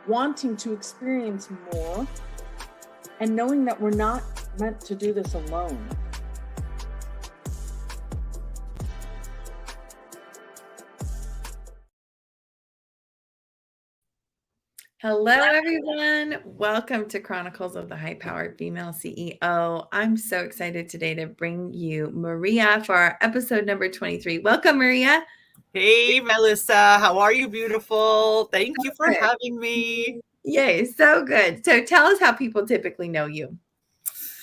wanting to experience more, and knowing that we're not meant to do this alone. Hello, everyone. Welcome to Chronicles of the High-Powered Female CEO. I'm so excited today to bring you Maria for our episode number 23. Welcome, Maria. Hey, Melisa. How are you, beautiful? Thank you for having me. Yay, so good. So tell us how people typically know you.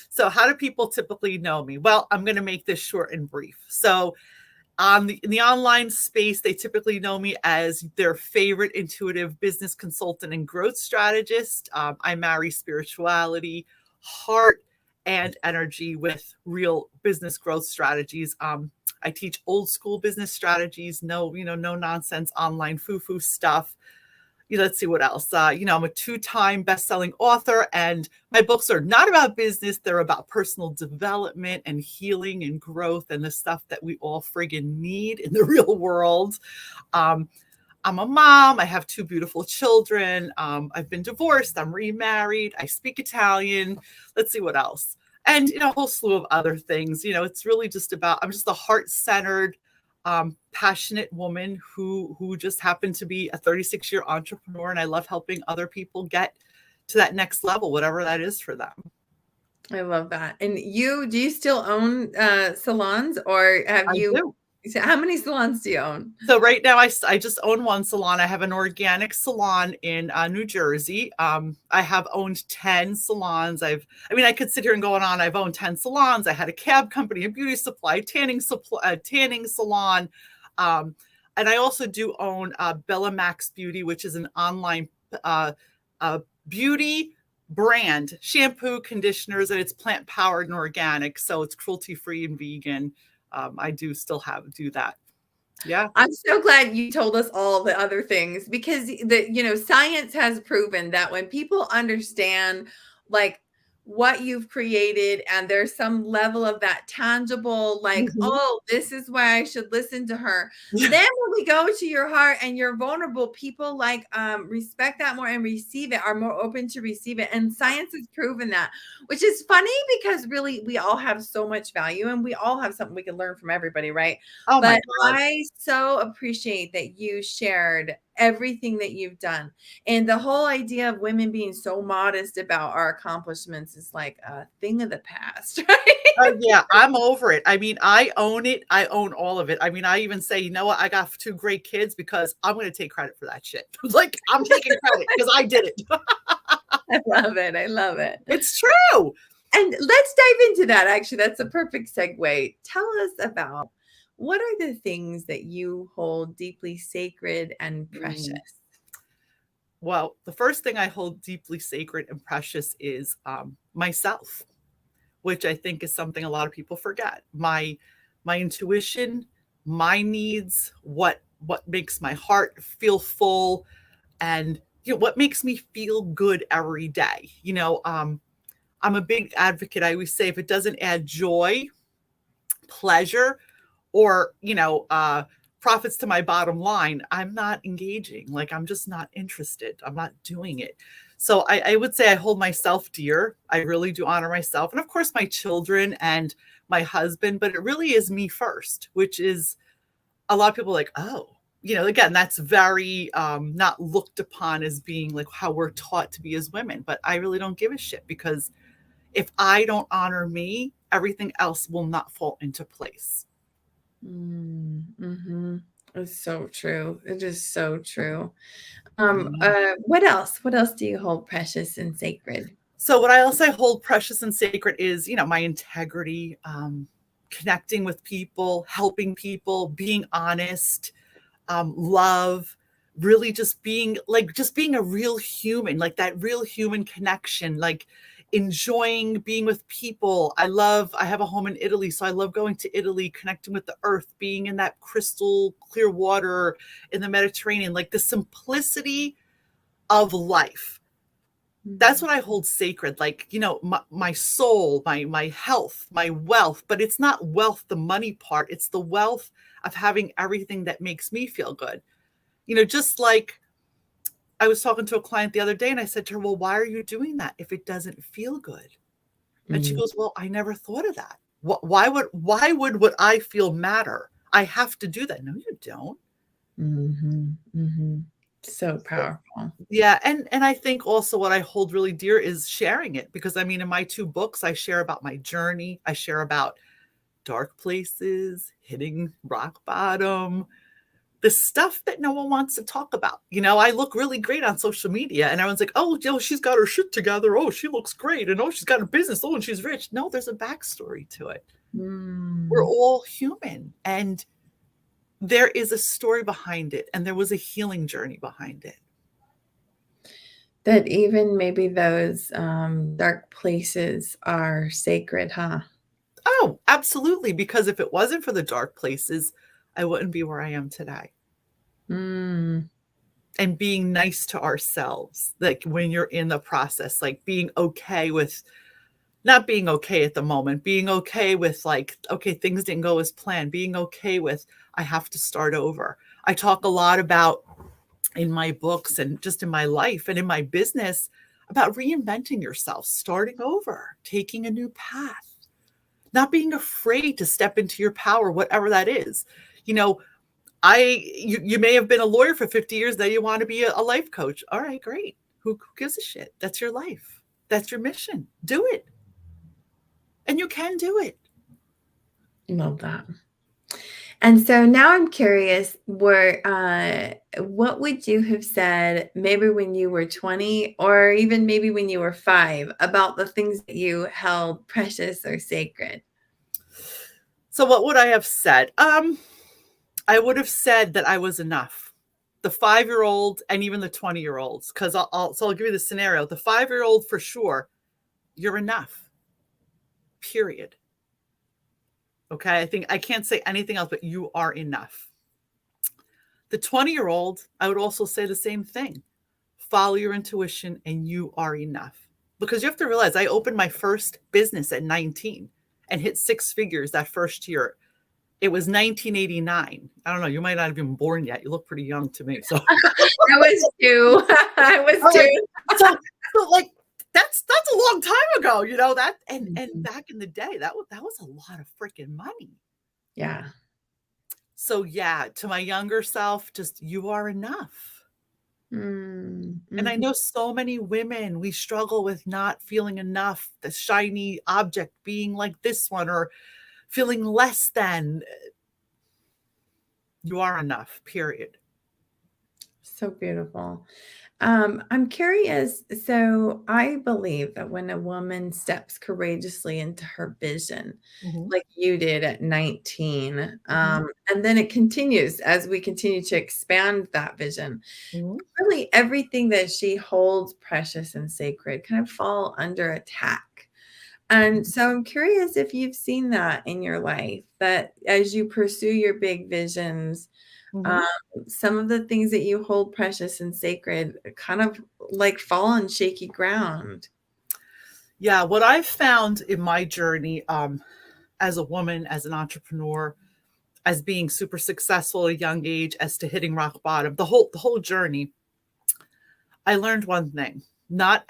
So how do people typically know me? Well, I'm going to make this short and brief. So in the online space, they typically know me as their favorite intuitive business consultant and growth strategist. I marry spirituality, heart, and energy with real business growth strategies. I teach old school business strategies, no nonsense online foo-foo stuff. Let's see what else. I'm a 2-time best-selling author, and my books are not about business. They're about personal development and healing and growth and the stuff that we all friggin' need in the real world. I'm a mom. I have 2 beautiful children. I've been divorced. I'm remarried. I speak Italian. Let's see what else. And, a whole slew of other things. It's really just about, I'm just a heart-centered, passionate woman who just happened to be a 36-year entrepreneur, and I love helping other people get to that next level, whatever that is for them. I love that. And do you still own salons, or have you? Do. So how many salons do you own? So right now I just own 1 salon. I have an organic salon in New Jersey. I have owned 10 salons. I could sit here and go on. I've owned 10 salons. I had a cab company, a beauty supply, tanning salon. And I also do own Bella Max Beauty, which is an online beauty brand, shampoo, conditioners, and it's plant powered and organic. So it's cruelty free and vegan. I do still do that. Yeah. I'm so glad you told us all the other things, because science has proven that when people understand what you've created, and there's some level of that tangible, oh, this is why I should listen to her. Then when we go to your heart and you're vulnerable, people respect that more and receive it, are more open to receive it. And science has proven that, which is funny because really we all have so much value and we all have something we can learn from everybody, right? Oh my God. I so appreciate that you shared everything that you've done. And the whole idea of women being so modest about our accomplishments is like a thing of the past, right? Yeah, I'm over it. I own it. I own all of it. I even say, you know what? I got 2 great kids because I'm going to take credit for that shit. I'm taking credit because I did it. I love it. I love it. It's true. And let's dive into that. Actually, that's a perfect segue. Tell us about, what are the things that you hold deeply sacred and precious? Well, the first thing I hold deeply sacred and precious is myself, which I think is something a lot of people forget. My intuition, my needs, what makes my heart feel full, and what makes me feel good every day. I'm a big advocate. I always say, if it doesn't add joy, pleasure, or profits to my bottom line, I'm not engaging. I'm just not interested. I'm not doing it. So I would say I hold myself dear. I really do honor myself, and of course my children and my husband, but it really is me first, which is a lot of people like, oh, again, that's very not looked upon as being like how we're taught to be as women. But I really don't give a shit, because if I don't honor me, everything else will not fall into place. Mm-hmm. It's so true. It is so true. What else? What else do you hold precious and sacred? So what I also hold precious and sacred is, my integrity, connecting with people, helping people, being honest, love, really just being a real human, like that real human connection, like enjoying being with people. I have a home in Italy, so I love going to Italy, connecting with the earth, being in that crystal clear water in the Mediterranean, like the simplicity of life. That's what I hold sacred. My soul, my health, my wealth, but it's not wealth, the money part. It's the wealth of having everything that makes me feel good. Just like I was talking to a client the other day and I said to her, well, why are you doing that if it doesn't feel good? And she goes, well, I never thought of that. Why would what I feel matter? I have to do that. No, you don't. So powerful. Yeah. And I think also what I hold really dear is sharing it, because I mean, in my 2 books, I share about my journey. I share about dark places, hitting rock bottom, the stuff that no one wants to talk about. You know, I look really great on social media and everyone's like, oh, she's got her shit together. Oh, she looks great. And oh, she's got a business. Oh, and she's rich. No, there's a backstory to it. We're all human. And there is a story behind it. And there was a healing journey behind it. That even maybe those dark places are sacred, huh? Oh, absolutely. Because if it wasn't for the dark places, I wouldn't be where I am today. And being nice to ourselves, like when you're in the process, like being okay with not being okay at the moment, being okay with like, okay, things didn't go as planned, being okay with, I have to start over. I talk a lot about in my books and just in my life and in my business about reinventing yourself, starting over, taking a new path, not being afraid to step into your power, whatever that is. You know, you may have been a lawyer for 50 years. Now you want to be a life coach. All right, great. Who gives a shit? That's your life. That's your mission. Do it. And you can do it. Love that. And so now I'm curious, what would you have said maybe when you were 20 or even maybe when you were 5 about the things that you held precious or sacred? So what would I have said? I would have said that I was enough. The 5-year-old and even the 20-year-olds, because I'll give you the scenario. The 5-year-old for sure, you're enough. Period. Okay, I think I can't say anything else, but you are enough. The 20-year-old, I would also say the same thing. Follow your intuition and you are enough. Because you have to realize I opened my first business at 19 and hit 6 figures that first year. It was 1989. I don't know. You might not have been born yet. You look pretty young to me. So I was 2. I was 2. So like that's a long time ago, you know that. And back in the day, that was a lot of freaking money. Yeah. So yeah, to my younger self, just you are enough. And I know so many women, we struggle with not feeling enough, the shiny object being like this one or feeling less than. You are enough, period. So beautiful. I'm curious. So I believe that when a woman steps courageously into her vision, like you did at 19, and then it continues as we continue to expand that vision, really everything that she holds precious and sacred kind of fall under attack. And so I'm curious if you've seen that in your life, that as you pursue your big visions, some of the things that you hold precious and sacred kind of like fall on shaky ground. Yeah, what I've found in my journey as a woman, as an entrepreneur, as being super successful at a young age, as to hitting rock bottom, the whole journey, I learned one thing. Not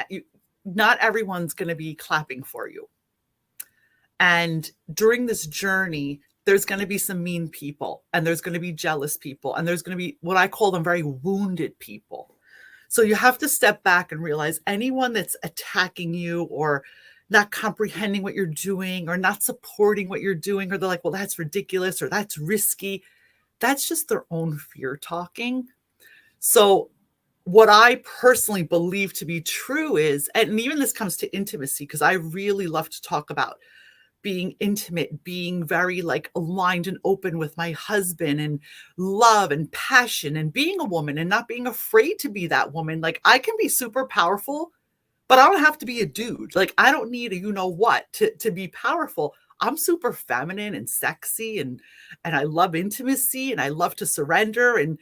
everyone's going to be clapping for you. And during this journey, there's going to be some mean people, and there's going to be jealous people, and there's going to be what I call them very wounded people. So you have to step back and realize anyone that's attacking you or not comprehending what you're doing or not supporting what you're doing, or they're like, well, that's ridiculous or that's risky. That's just their own fear talking. So what I personally believe to be true is, and even this comes to intimacy, because I really love to talk about being intimate, being very like aligned and open with my husband, and love and passion, and being a woman and not being afraid to be that woman. Like I can be super powerful, but I don't have to be a dude. Like I don't need a you know what to be powerful. I'm super feminine and sexy, and I love intimacy, and I love to surrender. And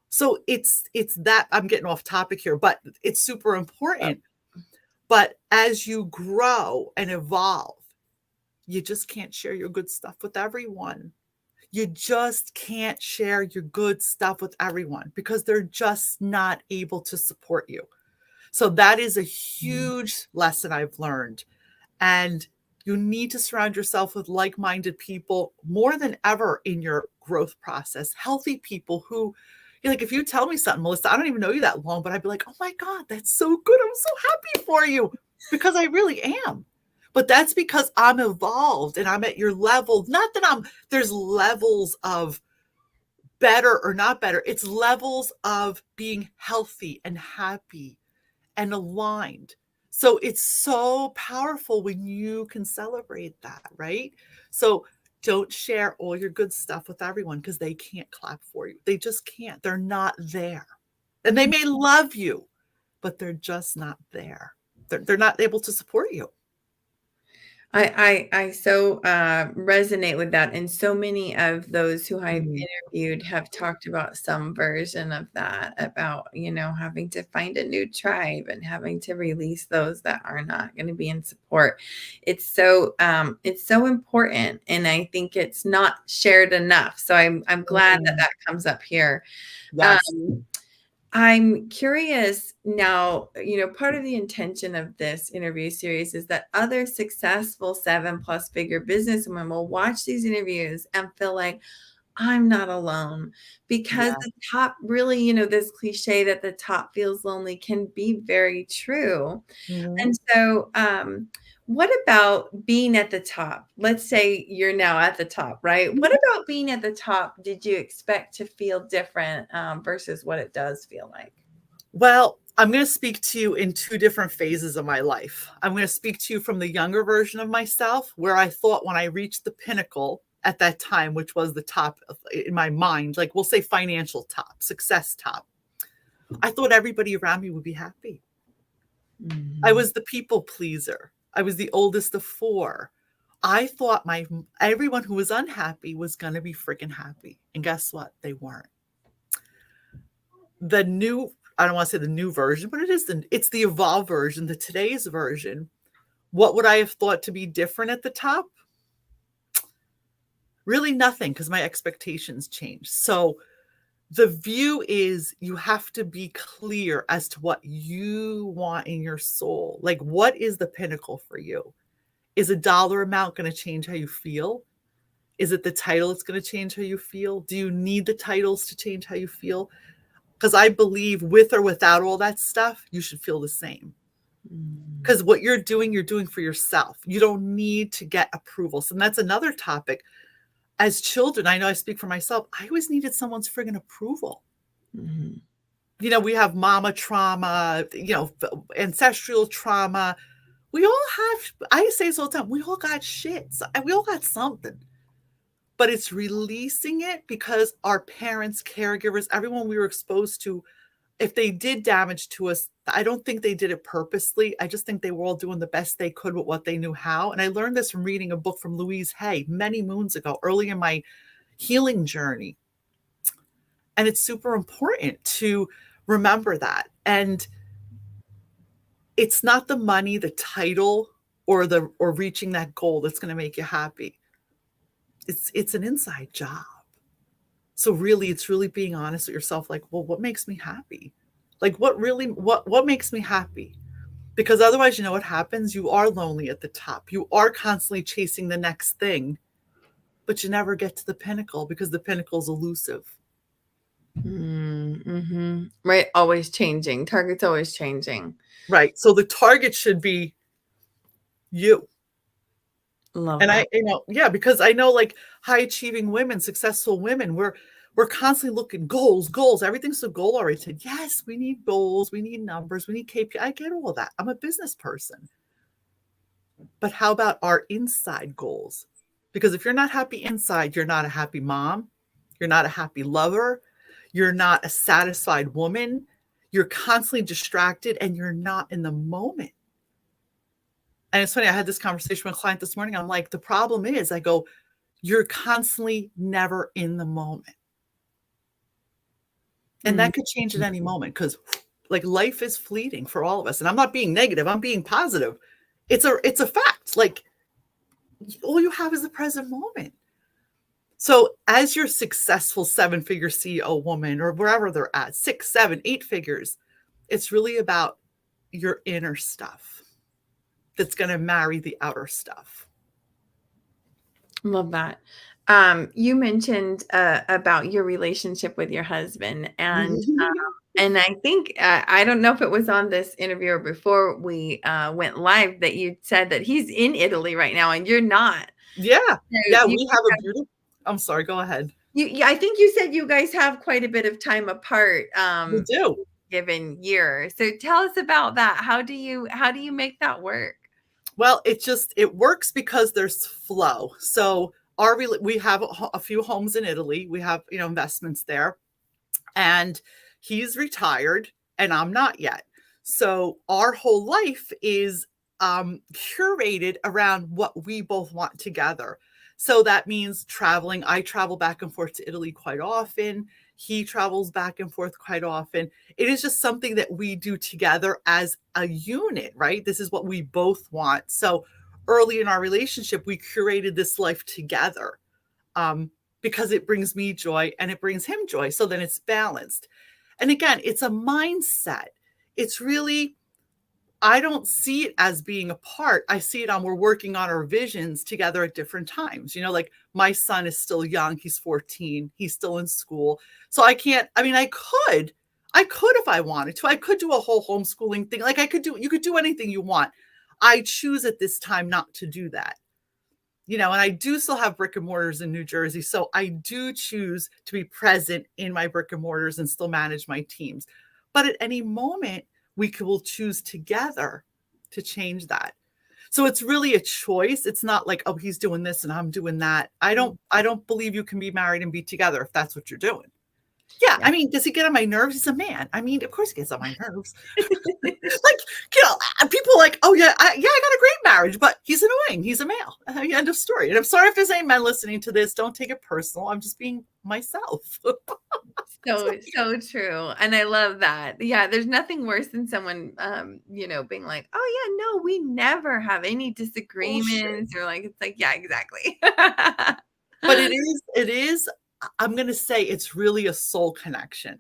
so it's that, I'm getting off topic here, but it's super important. But as you grow and evolve, you just can't share your good stuff with everyone. You just can't share your good stuff with everyone because they're just not able to support you. So that is a huge lesson I've learned. And you need to surround yourself with like-minded people more than ever in your growth process. Healthy people who, like, if you tell me something, Melissa, I don't even know you that long, but I'd be like, oh my God, that's so good. I'm so happy for you, because I really am. But that's because I'm evolved and I'm at your level. Not that there's levels of better or not better. It's levels of being healthy and happy and aligned. So it's so powerful when you can celebrate that, right? So don't share all your good stuff with everyone because they can't clap for you. They just can't. They're not there. And they may love you, but they're just not there. They're not able to support you. I so resonate with that. And so many of those who I've interviewed have talked about some version of that, about, having to find a new tribe and having to release those that are not going to be in support. It's so important. And I think it's not shared enough. So I'm glad that comes up here. Yes. I'm curious now, part of the intention of this interview series is that other successful 7+ figure businesswomen will watch these interviews and feel like, I'm not alone, because the top really, this cliche that the top feels lonely can be very true. And so, what about being at the top? Let's say you're now at the top, right? What about being at the top did you expect to feel different versus what it does feel like? Well, I'm going to speak to you in two different phases of my life. I'm going to speak to you from the younger version of myself, where I thought when I reached the pinnacle at that time, which was the top in my mind, like we'll say financial top, success top, I thought everybody around me would be happy. I was the people pleaser. I was the oldest of 4. I thought everyone who was unhappy was going to be freaking happy. And guess what? They weren't. I don't want to say the new version, but it's the evolved version, the today's version. What would I have thought to be different at the top? Really nothing, because my expectations changed. So the view is you have to be clear as to what you want in your soul. Like, what is the pinnacle for you? Is a dollar amount going to change how you feel? Is it the title that's going to change how you feel? Do you need the titles to change how you feel? Because I believe with or without all that stuff, you should feel the same. Because what you're doing for yourself. You don't need to get approval. So that's another topic. As children, I know I speak for myself, I always needed someone's friggin' approval. We have mama trauma, ancestral trauma. We all have, I say this all the time, we all got shit. We all got something. But it's releasing it, because our parents, caregivers, everyone we were exposed to, if they did damage to us, I don't think they did it purposely. I just think they were all doing the best they could with what they knew how. And I learned this from reading a book from Louise Hay many moons ago, early in my healing journey. And it's super important to remember that. And it's not the money, the title, or reaching that goal that's going to make you happy. It's an inside job. So really, it's really being honest with yourself. Like, well, what makes me happy? Like, what makes me happy? Because otherwise, you know what happens? You are lonely at the top. You are constantly chasing the next thing, but you never get to the pinnacle, because the pinnacle is elusive. Right. Always changing. Target's always changing. Right. So the target should be you. Love And that. because I know, like, high achieving women, successful women, we're constantly looking goals. Everything's so goal oriented. Yes, we need goals. We need numbers. We need KPI. I get all that. I'm a business person. But how about our inside goals? Because if you're not happy inside, you're not a happy mom. You're not a happy lover. You're not a satisfied woman. You're constantly distracted and you're not in the moment. And it's funny, I had this conversation with a client this morning. I'm like, the problem is, I go, you're constantly never in the moment. And that could change at any moment, because like life is fleeting for all of us. And I'm not being negative, I'm being positive. It's a fact. Like, all you have is the present moment. So as your successful 7-figure CEO woman, or wherever they're at, 6, 7, 8 figures, it's really about your inner stuff that's going to marry the outer stuff. Love that. You mentioned about your relationship with your husband, and I think I don't know if it was on this interview or before we went live that you said that he's in Italy right now and you're not. Yeah. So Yeah. you We have a beautiful, I'm sorry, go ahead. yeah, I think you said you guys have quite a bit of time apart, We do. given year. So tell us about that. How do you make that work? Well, it works because there's flow. So we have a few homes in Italy. We have, investments there, and he's retired and I'm not yet. So our whole life is curated around what we both want together. So that means traveling. I travel back and forth to Italy quite often. He travels back and forth quite often. It is just something that we do together as a unit, right? This is what we both want. So early in our relationship, we curated this life together, because it brings me joy and it brings him joy. So then it's balanced. And again, it's a mindset. It's really, I don't see it as being apart. I see it on, we're working on our visions together at different times. Like my son is still young. He's 14. He's still in school. So I could if I wanted to. I could do a whole homeschooling thing. Like you could do anything you want. I choose at this time not to do that. And I do still have brick and mortars in New Jersey. So I do choose to be present in my brick and mortars and still manage my teams. But at any moment, will choose together to change that. So it's really a choice. It's not like, oh, he's doing this and I'm doing that. I don't believe you can be married and be together if that's what you're doing. Yeah. Does he get on my nerves? He's a man. Of course he gets on my nerves. People are like, oh yeah, I got a great marriage, but he's annoying. He's a male. End of story. And I'm sorry if there's any men listening to this. Don't take it personal. I'm just being myself. So true. And I love that. Yeah, there's nothing worse than someone being like, oh yeah, no, we never have any disagreements. Or like, it's like, yeah, exactly. But it is, I'm going to say it's really a soul connection.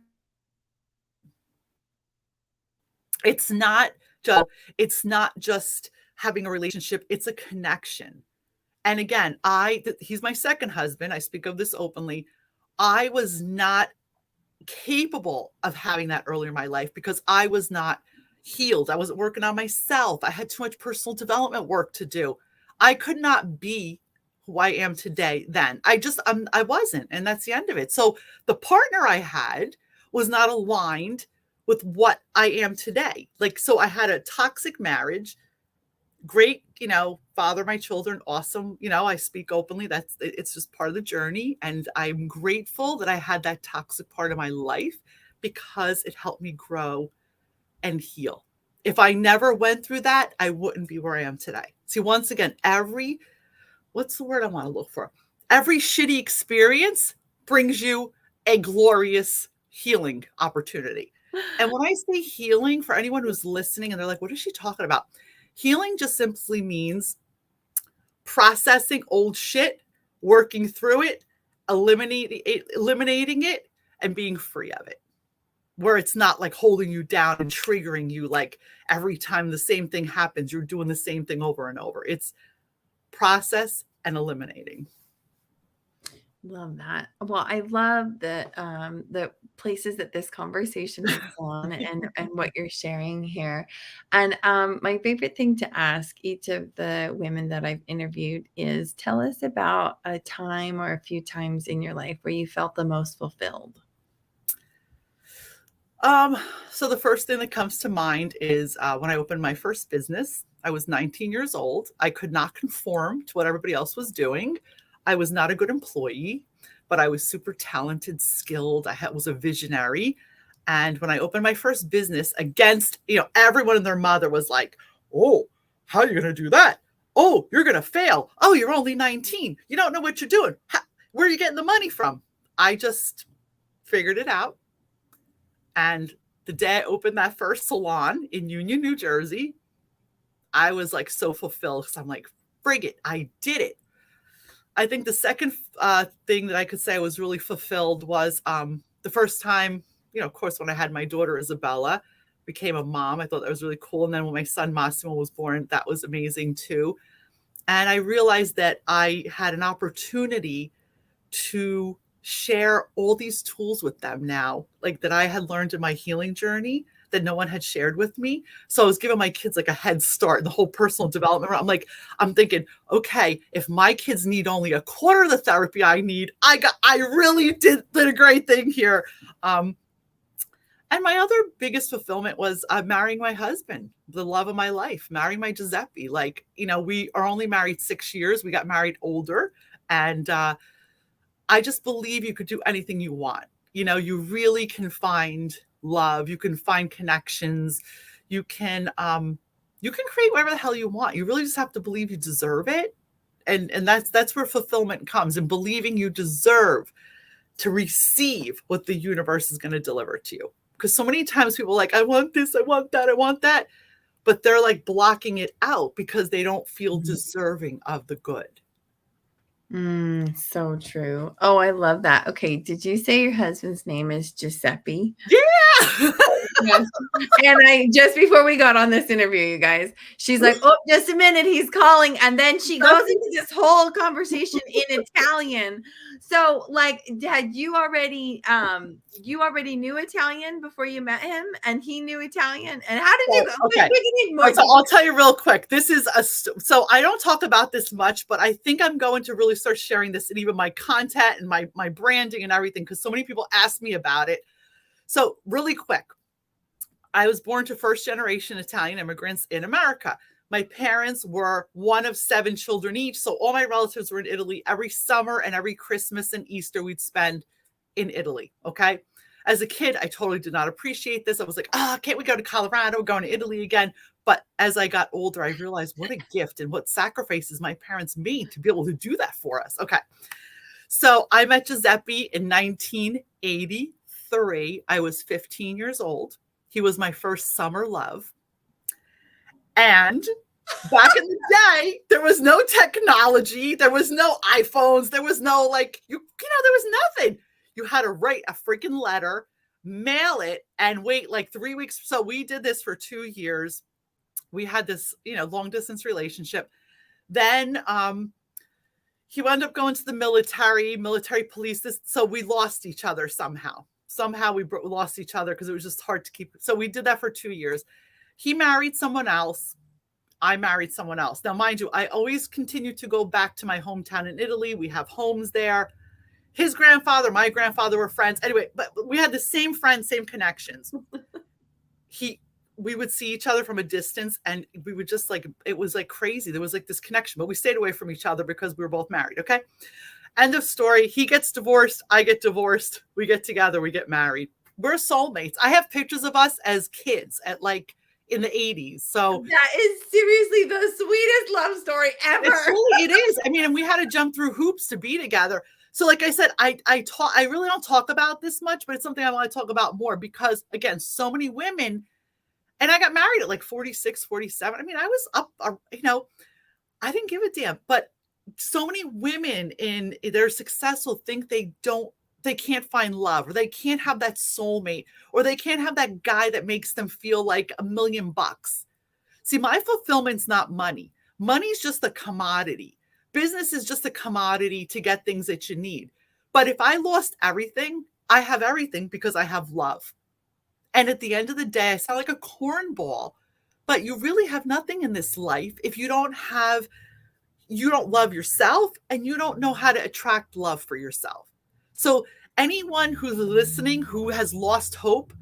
It's not just having a relationship. It's a connection. And again, he's my second husband. I speak of this openly. I was not capable of having that earlier in my life because I was not healed. I wasn't working on myself. I had too much personal development work to do. I could not be who I am today then. I wasn't. And that's the end of it. So the partner I had was not aligned with what I am today. So I had a toxic marriage, great, father, my children, awesome. I speak openly. It's just part of the journey. And I'm grateful that I had that toxic part of my life because it helped me grow and heal. If I never went through that, I wouldn't be where I am today. See, once again, what's the word I want to look for? Every shitty experience brings you a glorious healing opportunity. And when I say healing, for anyone who's listening and they're like, what is she talking about? Healing just simply means processing old shit, working through it, eliminating it, and being free of it. Where it's not like holding you down and triggering you, like every time the same thing happens, you're doing the same thing over and over. It's process and eliminating. Love that. Well, I love the places that this conversation has gone and what you're sharing here. And my favorite thing to ask each of the women that I've interviewed is tell us about a time or a few times in your life where you felt the most fulfilled. So the first thing that comes to mind is when I opened my first business. I was 19 years old. I could not conform to what everybody else was doing. I was not a good employee, but I was super talented, skilled. Was a visionary. And when I opened my first business against, everyone and their mother was like, oh, how are you going to do that? Oh, you're going to fail. Oh, you're only 19. You don't know what you're doing. Where are you getting the money from? I just figured it out. And the day I opened that first salon in Union, New Jersey, I was like so fulfilled because I'm like, frig it, I did it. I think the second thing that I could say I was really fulfilled was the first time, of course, when I had my daughter Isabella, became a mom. I thought that was really cool. And then when my son Massimo was born, that was amazing too. And I realized that I had an opportunity to share all these tools with them now, like that I had learned in my healing journey that no one had shared with me. So I was giving my kids like a head start in the whole personal development. I'm thinking, okay, if my kids need only a quarter of the therapy I need, I really did a great thing here. And my other biggest fulfillment was marrying my husband, the love of my life, marrying my Giuseppe. We are only married 6 years. We got married older. And I just believe you could do anything you want. You really can find love. You can find connections. You can create whatever the hell you want. You really just have to believe you deserve it. And that's where fulfillment comes, in believing you deserve to receive what the universe is going to deliver to you. Because so many times people are like, I want this, I want that, I want that. But they're like blocking it out because they don't feel deserving of the good. So true. Oh, I love that. Okay. Did you say your husband's name is Giuseppe? Yeah. Yes. And just before we got on this interview, you guys, she's like, oh, just a minute, he's calling. And then she goes into this whole conversation in Italian. So had you already knew Italian before you met him, and he knew Italian? And how did you go? Okay. So I'll tell you real quick. This is so I don't talk about this much, but I think I'm going to really start sharing this in even my content and my branding and everything, because so many people ask me about it. So really quick, I was born to first generation Italian immigrants in America. My parents were one of 7 children each. So all my relatives were in Italy. Every summer and every Christmas and Easter we'd spend in Italy. Okay. As a kid, I totally did not appreciate this. I was like, can't we go to Colorado? We're going to Italy again. But as I got older, I realized what a gift and what sacrifices my parents made to be able to do that for us. Okay. So I met Giuseppe in 1983. I was 15 years old. He was my first summer love. And back in the day, there was no technology. There was no iPhones. There was no there was nothing. You had to write a freaking letter, mail it, and wait like 3 weeks. So we did this for 2 years. We had this, long distance relationship. Then he wound up going to the military police. So we lost each other somehow. Somehow we lost each other because it was just hard to keep. So we did that for 2 years. He married someone else. I married someone else. Now, mind you, I always continue to go back to my hometown in Italy. We have homes there. His grandfather, my grandfather were friends. Anyway, but we had the same friends, same connections. We would see each other from a distance, and we would just it was like crazy. There was like this connection, but we stayed away from each other because we were both married. Okay. End of story. He gets divorced. I get divorced. We get together. We get married. We're soulmates. I have pictures of us as kids at in the 80s. So that is seriously the sweetest love story ever. It is. I mean, and we had to jump through hoops to be together. So like I said, I really don't talk about this much, but it's something I want to talk about more because, again, so many women, and I got married at 46, 47. I mean, I was up, I didn't give a damn, but so many women they're successful think they can't find love, or they can't have that soulmate, or they can't have that guy that makes them feel like $1 million. See, my fulfillment's not money. Money's just a commodity. Business is just a commodity to get things that you need. But if I lost everything, I have everything because I have love. And at the end of the day, I sound like a cornball, but you really have nothing in this life if you don't love yourself, and you don't know how to attract love for yourself. So anyone who's listening who has lost hope,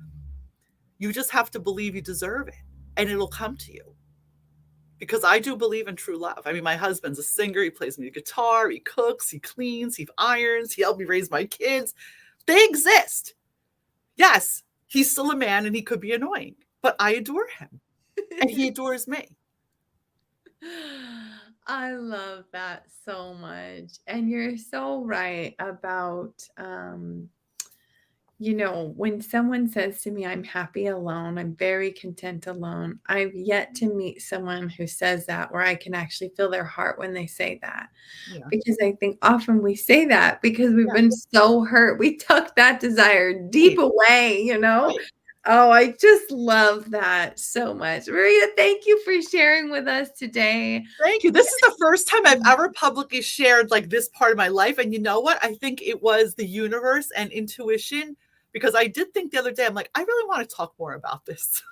you just have to believe you deserve it, and it'll come to you. Because I do believe in true love. I mean, my husband's a singer. He plays me the guitar. He cooks. He cleans. He irons. He helped me raise my kids. They exist. Yes, he's still a man, and he could be annoying, but I adore him, and he adores me. I love that so much. And you're so right about you know, when someone says to me, I'm happy alone, I'm very content alone, I've yet to meet someone who says that where I can actually feel their heart when they say that. Yeah. Because I think often we say that because we've Yeah. been so hurt. We tuck that desire deep Right. away, you know? Right. Oh, I just love that so much. Maria, thank you for sharing with us today. Thank you. This is the first time I've ever publicly shared like this part of my life. And you know what? I think it was the universe and intuition, because I did think the other day, I'm like, I really want to talk more about this.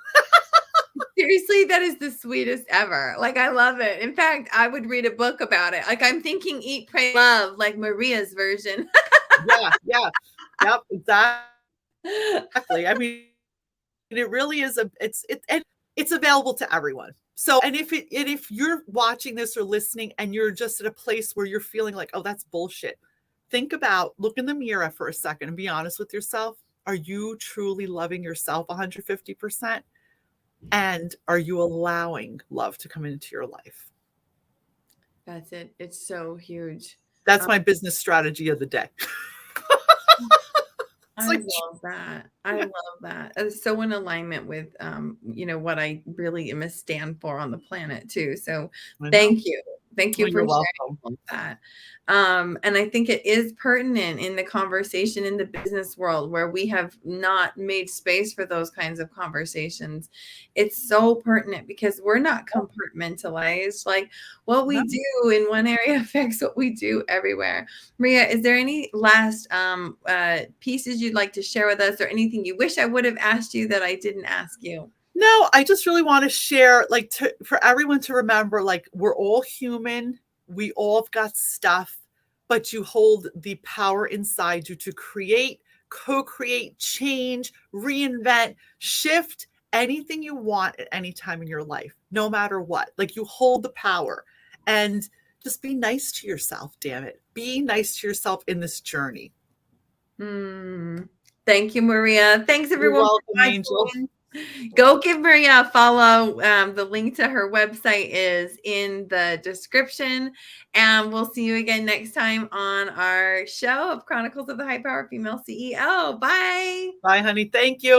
Seriously, that is the sweetest ever. Like, I love it. In fact, I would read a book about it. Like, I'm thinking Eat, Pray, Love, like Maria's version. Yeah. Yeah. Yep. Exactly. I mean, it really is and it's available to everyone. So, and if you're watching this or listening and you're just at a place where you're feeling like, oh, that's bullshit, look in the mirror for a second and be honest with yourself. Are you truly loving yourself 150%? And are you allowing love to come into your life? That's it. It's so huge. That's my business strategy of the day. I love that. I love that. It's so in alignment with, you know, what I really am a stand for on the planet too. So thank you. Thank you for sharing all of that. And I think it is pertinent in the conversation in the business world where we have not made space for those kinds of conversations. It's so pertinent because we're not compartmentalized. Like what we do in one area affects what we do everywhere. Maria, is there any last pieces you'd like to share with us or anything you wish I would have asked you that I didn't ask you? No, I just really want to share, like, for everyone to remember, like, we're all human. We all have got stuff, but you hold the power inside you to create, co-create, change, reinvent, shift anything you want at any time in your life, no matter what. Like, you hold the power, and just be nice to yourself, damn it. Be nice to yourself in this journey. Thank you, Maria. Thanks, everyone. You're welcome, Angel. Go give Maria a follow. The link to her website is in the description. And we'll see you again next time on our show of Chronicles of the High Power Female CEO. Bye. Bye, honey. Thank you.